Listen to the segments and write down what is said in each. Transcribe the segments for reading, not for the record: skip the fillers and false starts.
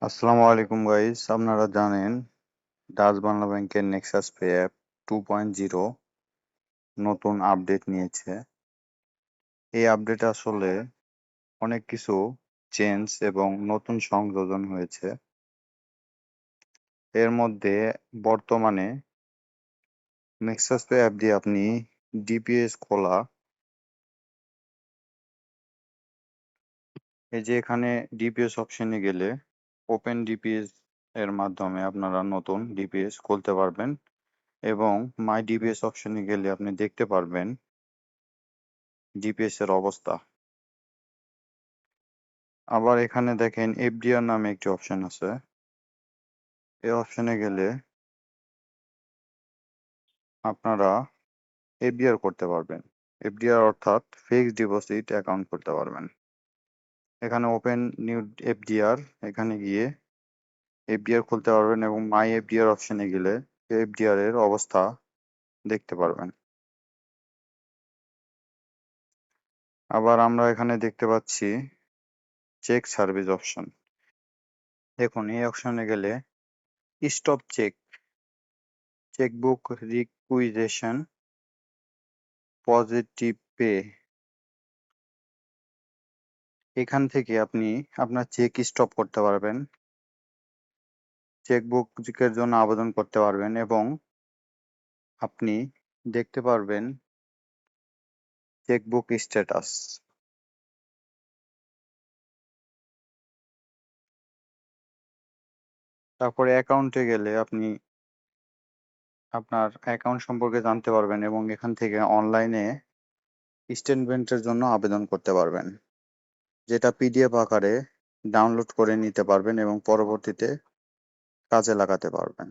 আসসালামু আলাইকুম গাইস, আপনারা জানেন ডাচ বাংলা ব্যাংকের নেক্সাস পে অ্যাপ 2.0 নতুন আপডেট নিয়েছে। এই আপডেটে আসলে অনেক কিছু চেঞ্জ এবং নতুন সংযোজন হয়েছে। এর মধ্যে বর্তমানে নেক্সাস পে অ্যাপ দিয়ে আপনি ডিপিএস খোলা, এই যে এখানে ডিপিএস অপশনে গেলে ওপেন ডিপিএস এর মাধ্যমে আপনারা নতুন ডিপিএস খুলতে পারবেন এবং মাই ডিপিএস অপশনে গেলে আপনি দেখতে পারবেন ডিপিএস এর অবস্থা। আবার এখানে দেখেন এফডিআর নামে একটি অপশন আছে। এই অপশনে গেলে আপনারা এফডিআর করতে পারবেন। এফডিআর অর্থাৎ ফিক্সড ডিপোজিট অ্যাকাউন্ট করতে পারবেন। এখানে ওপেন নিউ এফডিআর, এখানে গিয়ে এফডিআর খুলতে পারবেন এবং মাই এফডিআর অপশনে গেলে এফডিআর এর অবস্থা দেখতে পারবেন। আবার আমরা এখানে দেখতে পাচ্ছি চেক সার্ভিস অপশন। দেখুন এই অপশনে গেলে stop cheque, chequebook requisition, positive pay, এখান থেকে আপনি আপনার চেক স্টপ করতে পারবেন, চেকবুকের জন্য আবেদন করতে পারবেন এবং আপনি দেখতে পারবেন চেকবুক স্ট্যাটাস। তারপরে অ্যাকাউন্টে গেলে আপনি আপনার অ্যাকাউন্ট সম্পর্কে জানতে পারবেন এবং এখান থেকে অনলাইনে স্টেটমেন্টের জন্য আবেদন করতে পারবেন, যেটা পিডিএফ আকারে ডাউনলোড করে নিতে পারবেন এবং পরবর্তীতে কাজে লাগাতে পারবেন।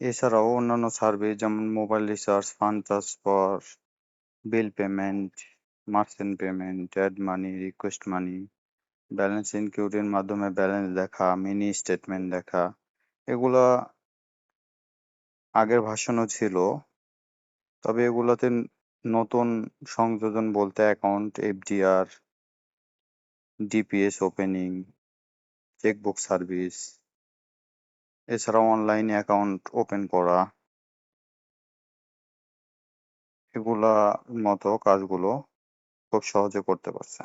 এছাড়াও অন্যান্য সার্ভিস যেমন mobile recharge, fund transfer, bill payment, merchant payment, add money, request money, balance ইনকিউরির মাধ্যমে ব্যালেন্স দেখা, মিনি স্টেটমেন্ট দেখা, এগুলা আগের ভার্সনও ছিল। তবে এগুলোতে নতুন সংযোজন বলতে account FDR, DPS opening, chequebook service, এছাড়াও অনলাইনে অ্যাকাউন্ট ওপেন করা, এগুলা মতো কাজগুলো খুব সহজে করতে পারছে।